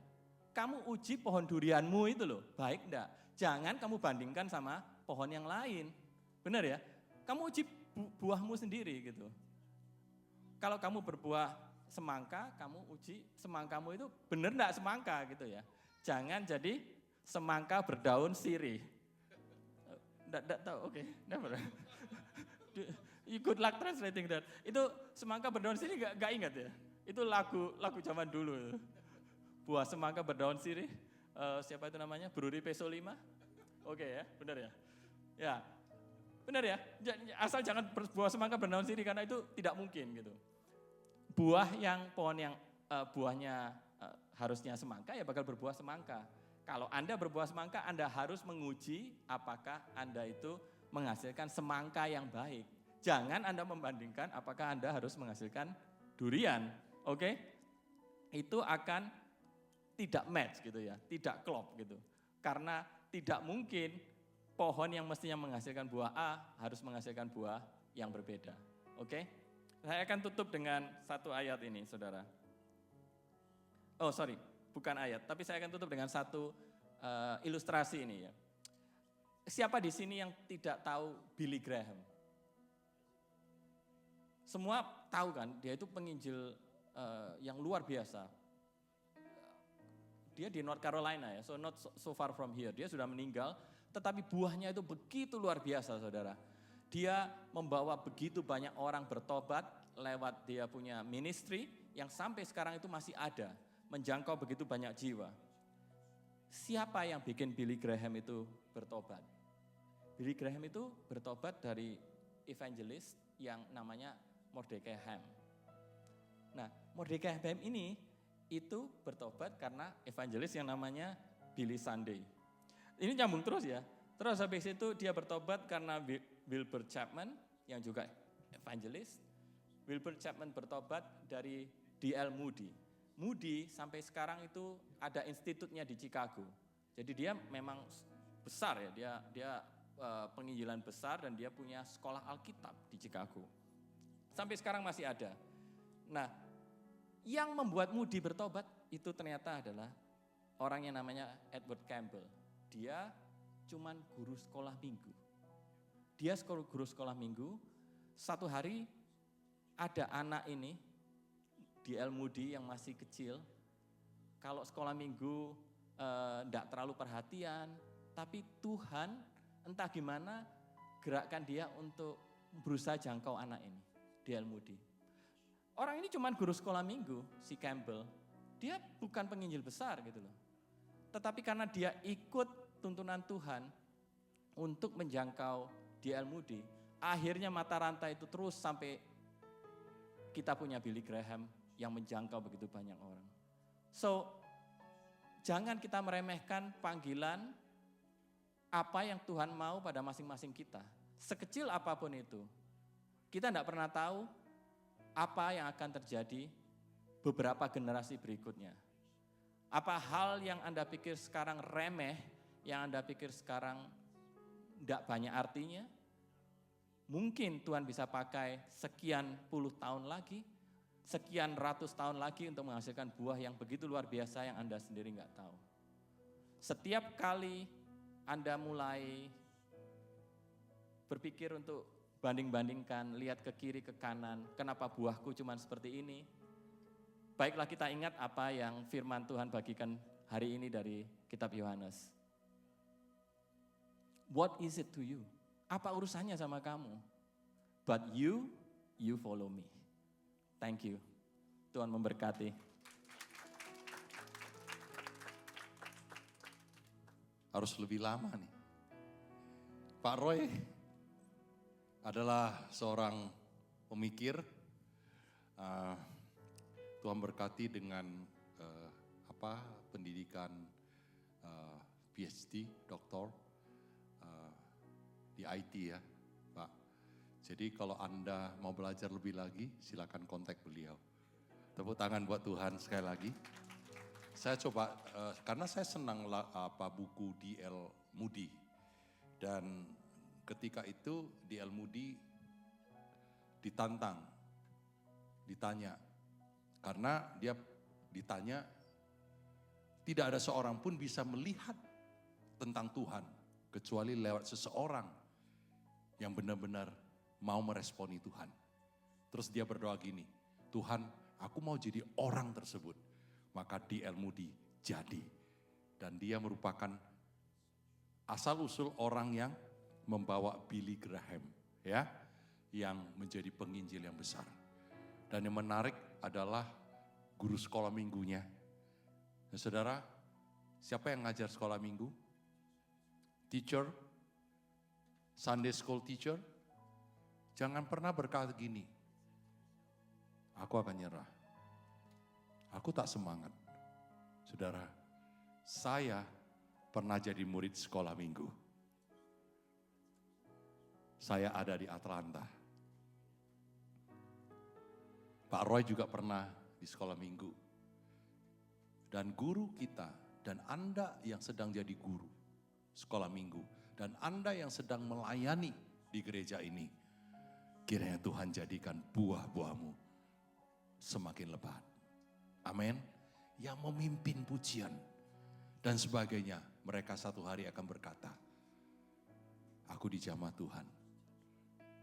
kamu uji pohon durianmu itu loh, baik enggak? Jangan kamu bandingkan sama pohon yang lain. Benar ya? Kamu uji buahmu sendiri gitu. Kalau kamu berbuah semangka, kamu uji semangkamu itu benar enggak semangka gitu ya. Jangan jadi semangka berdaun sirih. Enggak tahu, oke, never. You good luck translating that. Itu semangka berdaun sirih enggak ingat ya? Itu lagu zaman dulu. Buah semangka berdaun sirih, siapa itu namanya? Bruri Peso 5. Oke ya, benar ya? Ya, benar ya? Asal jangan buah semangka berdaun sirih karena itu tidak mungkin gitu. Pohon yang buahnya harusnya semangka ya bakal berbuah semangka. Kalau Anda berbuah semangka, Anda harus menguji apakah Anda itu menghasilkan semangka yang baik. Jangan Anda membandingkan apakah Anda harus menghasilkan durian, oke? Itu akan tidak match gitu ya, tidak klop gitu. Karena tidak mungkin pohon yang mestinya menghasilkan buah A harus menghasilkan buah yang berbeda. Oke? Saya akan tutup dengan satu ayat ini, saudara. Oh sorry, bukan ayat, tapi saya akan tutup dengan satu ilustrasi ini ya. Siapa di sini yang tidak tahu Billy Graham? Semua tahu kan, dia itu penginjil yang luar biasa. Dia di North Carolina ya, so not so far from here. Dia sudah meninggal, tetapi buahnya itu begitu luar biasa saudara. Dia membawa begitu banyak orang bertobat lewat dia punya ministry yang sampai sekarang itu masih ada. Menjangkau begitu banyak jiwa. Siapa yang bikin Billy Graham itu bertobat? Billy Graham itu bertobat dari evangelis yang namanya Mordecai Ham. Nah, Mordecai Ham ini itu bertobat karena evangelis yang namanya Billy Sunday. Ini nyambung terus ya. Terus habis itu dia bertobat karena Wilbur Chapman yang juga evangelis. Wilbur Chapman bertobat dari D.L. Moody. Moody sampai sekarang itu ada institutnya di Chicago. Jadi dia memang besar ya, dia penginjilan besar dan dia punya sekolah Alkitab di Chicago. Sampai sekarang masih ada. Nah, yang membuat Moody bertobat itu ternyata adalah orang yang namanya Edward Campbell. Dia cuman guru sekolah minggu. Dia guru sekolah minggu, satu hari ada anak ini, D.L. Moody yang masih kecil, kalau sekolah minggu enggak terlalu perhatian, tapi Tuhan entah gimana gerakkan dia untuk berusaha jangkau anak ini, D.L. Moody. Orang ini cuma guru sekolah minggu, si Campbell. Dia bukan penginjil besar gitu loh. Tetapi karena dia ikut tuntunan Tuhan untuk menjangkau D.L. Moody, akhirnya mata rantai itu terus sampai kita punya Billy Graham yang menjangkau begitu banyak orang. So, jangan kita meremehkan panggilan apa yang Tuhan mau pada masing-masing kita. Sekecil apapun itu, kita tidak pernah tahu apa yang akan terjadi beberapa generasi berikutnya. Apa hal yang Anda pikir sekarang remeh, yang Anda pikir sekarang tidak banyak artinya, mungkin Tuhan bisa pakai sekian puluh tahun lagi, sekian ratus tahun lagi untuk menghasilkan buah yang begitu luar biasa yang Anda sendiri nggak tahu. Setiap kali Anda mulai berpikir untuk banding-bandingkan, lihat ke kiri, ke kanan, kenapa buahku cuma seperti ini? Baiklah kita ingat apa yang firman Tuhan bagikan hari ini dari kitab Yohanes. What is it to you? Apa urusannya sama kamu? But you follow me. Thank you. Tuhan memberkati. Harus lebih lama nih. Pak Roy adalah seorang pemikir. Tuhan berkati dengan pendidikan PhD, doktor di IT ya, Pak. Jadi kalau Anda mau belajar lebih lagi, silakan kontak beliau. Tepuk tangan buat Tuhan sekali lagi. Saya coba karena saya senang buku D.L. Moody dan ketika itu D.L. Moody ditanya, karena dia ditanya tidak ada seorang pun bisa melihat tentang Tuhan kecuali lewat seseorang yang benar-benar mau meresponi Tuhan. Terus dia berdoa gini, Tuhan aku mau jadi orang tersebut. Maka D.L. Moody jadi. Dan dia merupakan asal-usul orang yang membawa Billy Graham, ya, yang menjadi penginjil yang besar. Dan yang menarik adalah guru sekolah minggunya. Nah, saudara, siapa yang ngajar sekolah minggu? Teacher, Sunday school teacher. Jangan pernah berkata gini, aku akan nyerah. Aku tak semangat. Saudara, saya pernah jadi murid sekolah minggu. Saya ada di Atlanta. Pak Roy juga pernah di sekolah minggu. Dan guru kita, dan Anda yang sedang jadi guru sekolah minggu, dan Anda yang sedang melayani di gereja ini, kiranya Tuhan jadikan buah-buahmu semakin lebat. Amin. Yang memimpin pujian dan sebagainya. Mereka satu hari akan berkata, aku dijamah Tuhan.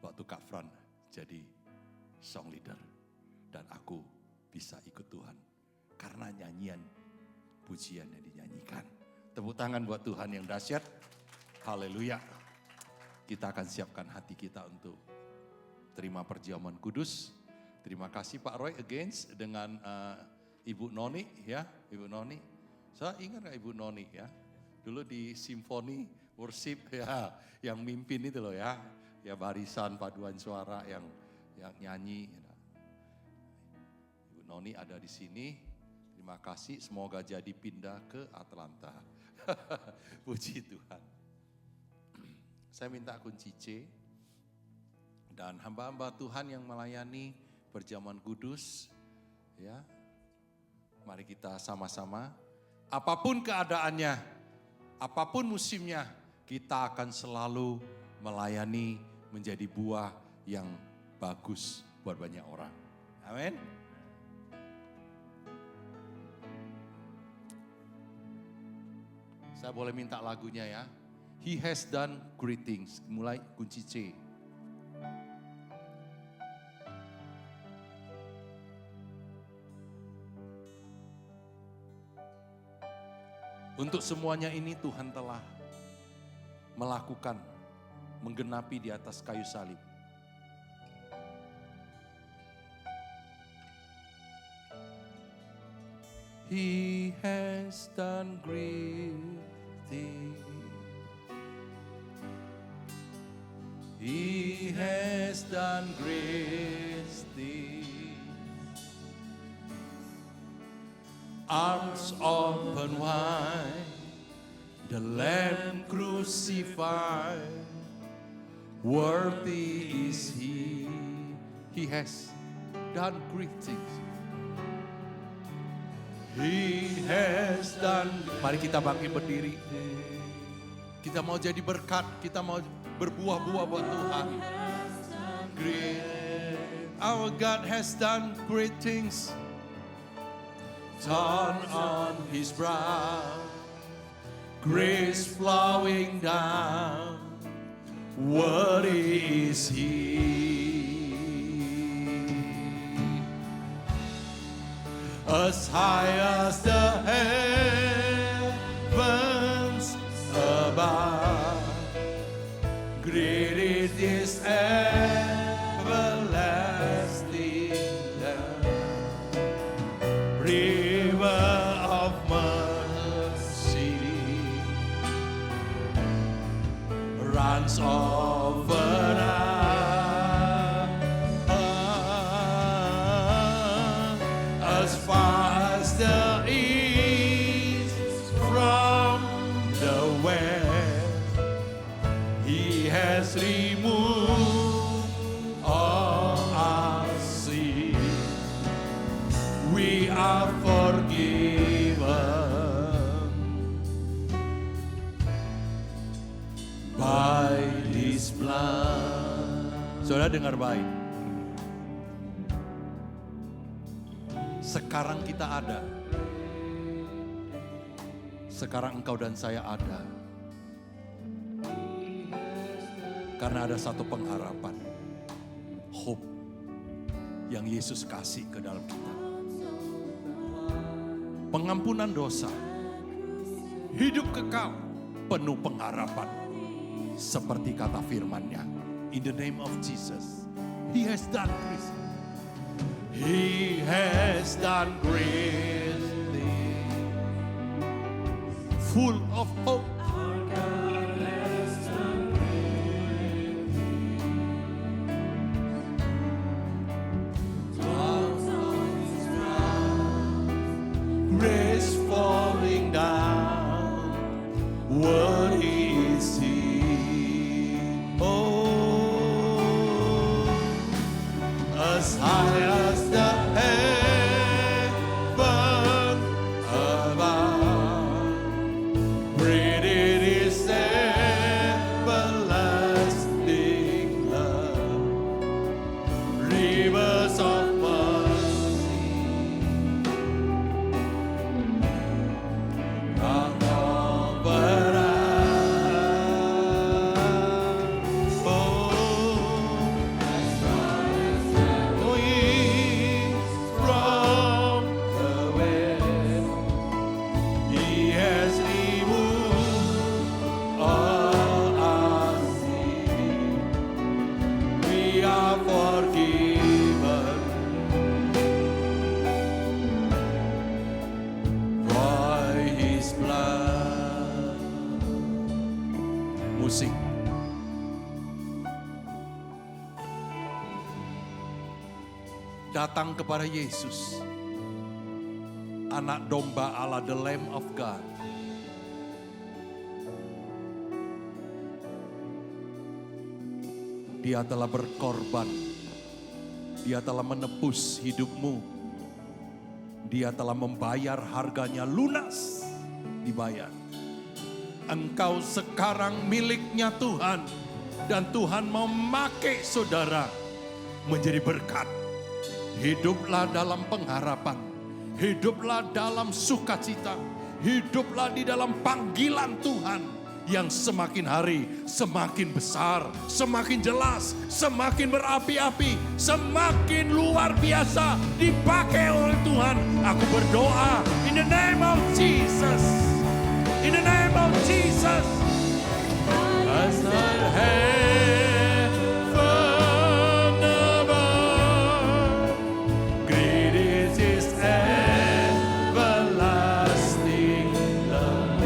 Waktu Kak Fran jadi song leader. Dan aku bisa ikut Tuhan. Karena nyanyian pujian yang dinyanyikan. Tepuk tangan buat Tuhan yang dahsyat. Haleluya. Kita akan siapkan hati kita untuk terima perjamuan kudus. Terima kasih Pak Roy against dengan Ibu Noni ya, Ibu Noni. Saya ingat gak Ibu Noni ya, dulu di Simfoni Worship ya, yang mimpin itu loh ya, ya barisan paduan suara yang nyanyi. Ibu Noni ada di sini, terima kasih, semoga jadi pindah ke Atlanta. Puji Tuhan. Saya minta kunci C, dan hamba-hamba Tuhan yang melayani perjamuan kudus, ya. Mari kita sama-sama, apapun keadaannya, apapun musimnya, kita akan selalu melayani menjadi buah yang bagus buat banyak orang. Amin. Saya boleh minta lagunya ya. He has done great things. Mulai kunci C. Untuk semuanya ini Tuhan telah melakukan, menggenapi di atas kayu salib. He has done great things. He has done great things. Arms open wide, the Lamb crucified, worthy is He. He has done great things. He has done. Mari kita bangkit berdiri. Kita mau jadi berkat, kita mau berbuah-buah buat Tuhan. Great. Our God has done great things. Turn on His brow, grace flowing down, worthy is He. As high as the heavens above, great is His everlasting love. River of mercy runs over us. As far as the east from the west, He has removed all our sin. We are forgiven by His blood. Saudara dengar baik. Sekarang kita ada. Sekarang engkau dan saya ada. Karena ada satu pengharapan. Hope yang Yesus kasih ke dalam kita. Pengampunan dosa, hidup kekal, penuh pengharapan. Seperti kata firman-Nya, in the name of Jesus, He has done great. He has done great things, full of hope. Grace falling down, worthy is He. Oh, as high as the heaven above, great is His everlasting love. Rivers of musik. Datang kepada Yesus, anak domba Allah, the Lamb of God. Dia telah berkorban, Dia telah menebus hidupmu, Dia telah membayar harganya lunas, dibayar. Engkau sekarang miliknya Tuhan, dan Tuhan mau memakai saudara menjadi berkat. Hiduplah dalam pengharapan, hiduplah dalam sukacita, hiduplah di dalam panggilan Tuhan yang semakin hari semakin besar, semakin jelas, semakin berapi-api, semakin luar biasa dipakai oleh Tuhan. Aku berdoa in the name of Jesus, in the name of Jesus. As the heaven above, great is His everlasting love,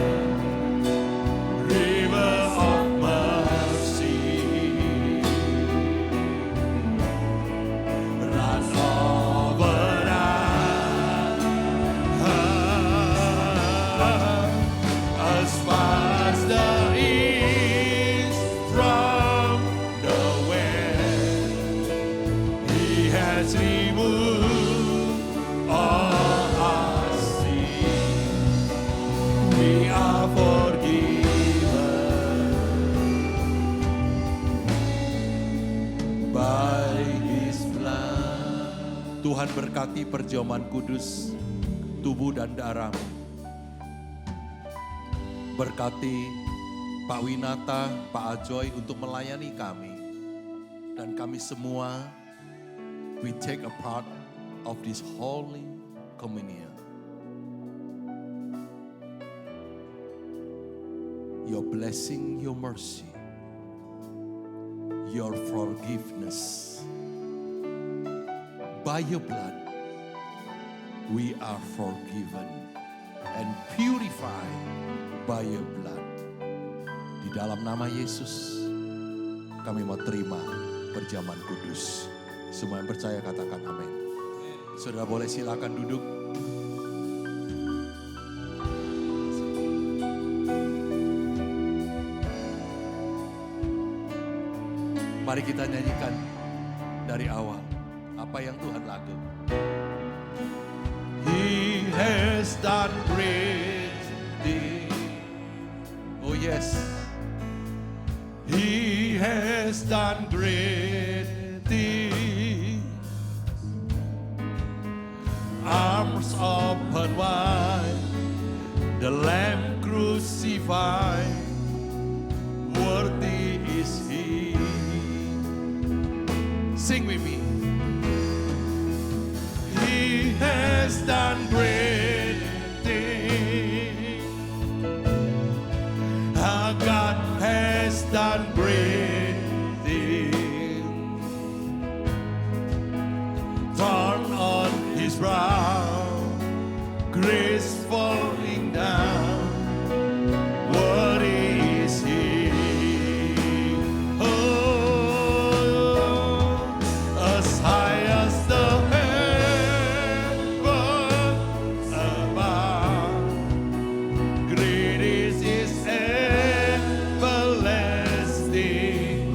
river of mercy, run over us, as far as the east from the west. He has removed all our sins. We are forgiven by His blood. Tuhan berkati perjamuan kudus, tubuh dan darah. Berkati Pak Winata, Pak Ajoy untuk melayani kami. Dan kami semua, we take a part of this holy communion. Your blessing, your mercy, your forgiveness. By your blood, we are forgiven and purified by your blood. Di dalam nama Yesus, kami mau terima perjamuan kudus. Semua yang percaya katakan amin. Saudara boleh silakan duduk. Mari kita nyanyikan dari awal apa yang Tuhan lakukan. He has done great things. Oh yes. He has done great things. Arms open wide, the Lamb crucified, worthy is He. Sing with me. He has done great things. Our God has done great things. Thorn on His brow, grace falling down, worthy is He. Oh, as high as the heavens above, great is His everlasting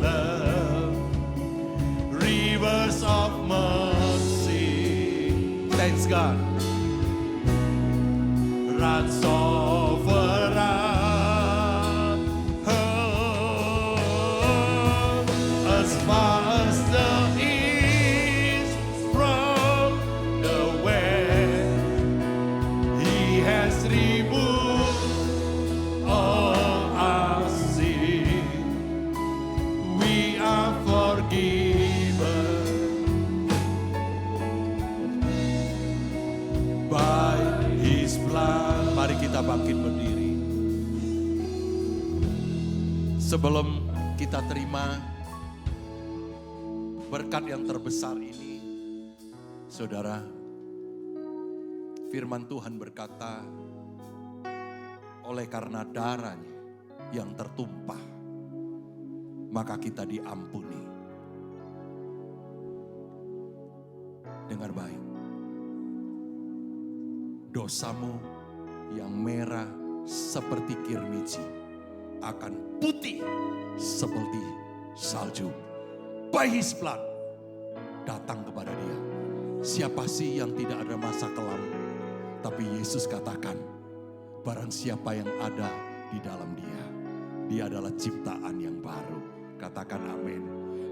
love, rivers of mercy. Thanks God. Runs over us, oh, as far as the east from the west. He has removed all our sin. We are forgiven by His blood. Mari kita bangkit berdiri. Sebelum kita terima berkat yang terbesar ini, saudara, firman Tuhan berkata, oleh karena darahnya yang tertumpah, maka kita diampuni. Dengar baik. Dosamu yang merah seperti kirmiji akan putih seperti salju. By His blood, datang kepada Dia. Siapa sih yang tidak ada masa kelam? Tapi Yesus katakan, barang siapa yang ada di dalam Dia, dia adalah ciptaan yang baru. Katakan amin.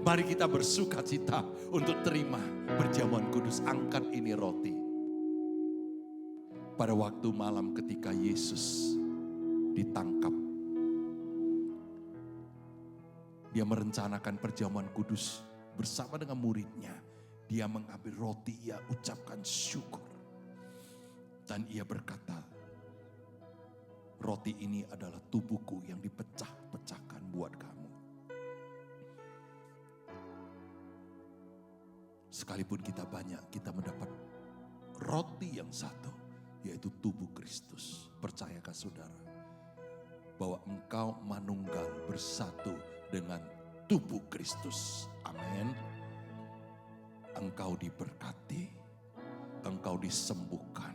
Mari kita bersuka cita untuk terima perjamuan kudus. Angkat ini roti. Pada waktu malam ketika Yesus ditangkap, dia merencanakan perjamuan kudus bersama dengan muridnya. Dia mengambil roti, ia ucapkan syukur. Dan ia berkata, roti ini adalah tubuhku yang dipecah-pecahkan buat kamu. Sekalipun kita banyak, kita mendapat roti yang satu, yaitu tubuh Kristus. Percayakah saudara bahwa engkau manunggal bersatu dengan tubuh Kristus? Amin. Engkau diberkati, engkau disembuhkan,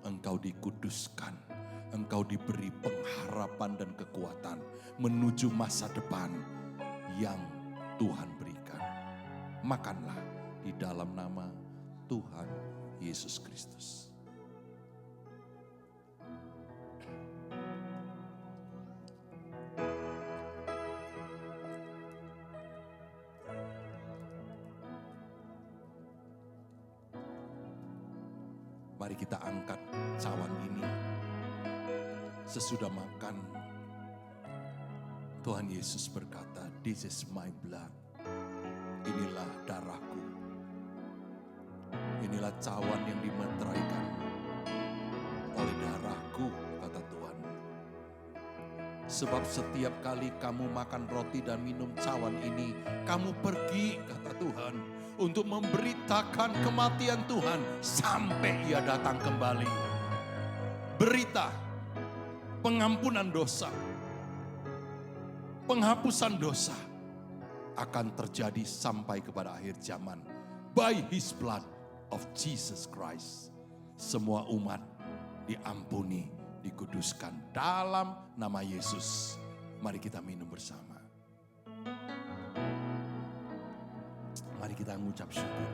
engkau dikuduskan, engkau diberi pengharapan dan kekuatan menuju masa depan yang Tuhan berikan. Makanlah di dalam nama Tuhan Yesus Kristus. Mari kita angkat cawan ini. Sesudah makan, Tuhan Yesus berkata, "This is my blood." Inilah darahku. Inilah cawan yang dimeteraikan oleh darahku, kata Tuhan. Sebab setiap kali kamu makan roti dan minum cawan ini, kamu pergi, kata Tuhan, untuk memberitakan kematian Tuhan sampai Ia datang kembali. Berita pengampunan dosa, penghapusan dosa akan terjadi sampai kepada akhir zaman. By His blood of Jesus Christ, semua umat diampuni, dikuduskan dalam nama Yesus. Mari kita minum bersama. Mari kita mengucap syukur.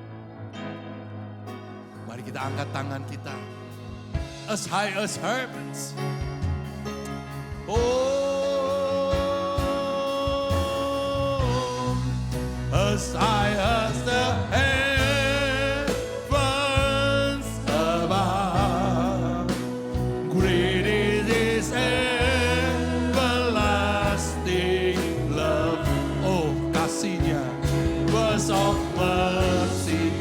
Mari kita angkat tangan kita as high as heavens. Oh, as high as the heavens above, great is His everlasting love. Oh, kasihnya, was of mercy.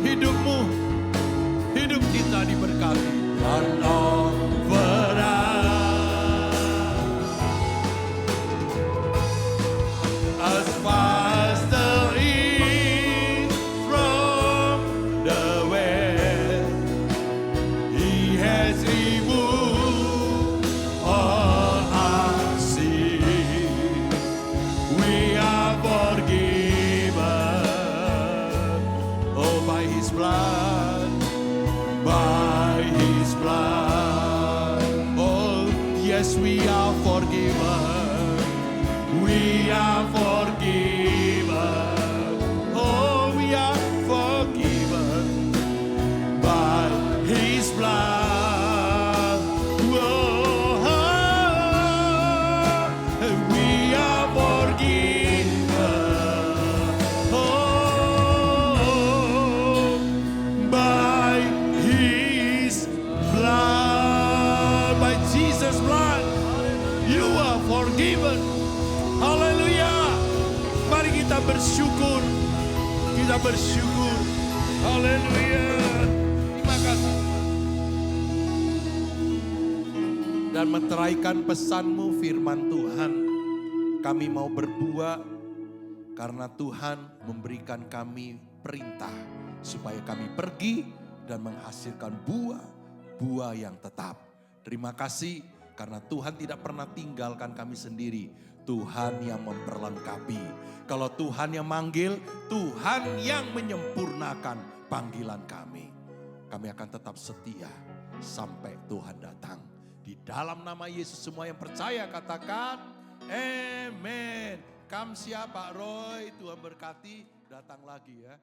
Hidupmu, hidup kita diberkati. Run over as far as the east from the west, He has removed all our sin. We are forgiven, oh, by His blood, by His blood. Oh, yes, we are forgiven. We are forgiven. Oh, we are forgiven by His blood. Oh, we are forgiven. Oh, by His blood, by Jesus' blood, you are forgiven. Haleluya. Mari kita bersyukur. Kita bersyukur. Haleluya. Terima kasih. Dan meteraikan pesan-Mu, firman Tuhan. Kami mau berbuah karena Tuhan memberikan kami perintah supaya kami pergi dan menghasilkan buah yang tetap. Terima kasih karena Tuhan tidak pernah tinggalkan kami sendiri. Tuhan yang memperlengkapi. Kalau Tuhan yang manggil, Tuhan yang menyempurnakan panggilan kami. Kami akan tetap setia sampai Tuhan datang. Di dalam nama Yesus semua yang percaya katakan, amen. Kamsia Pak Roy, Tuhan berkati, datang lagi ya.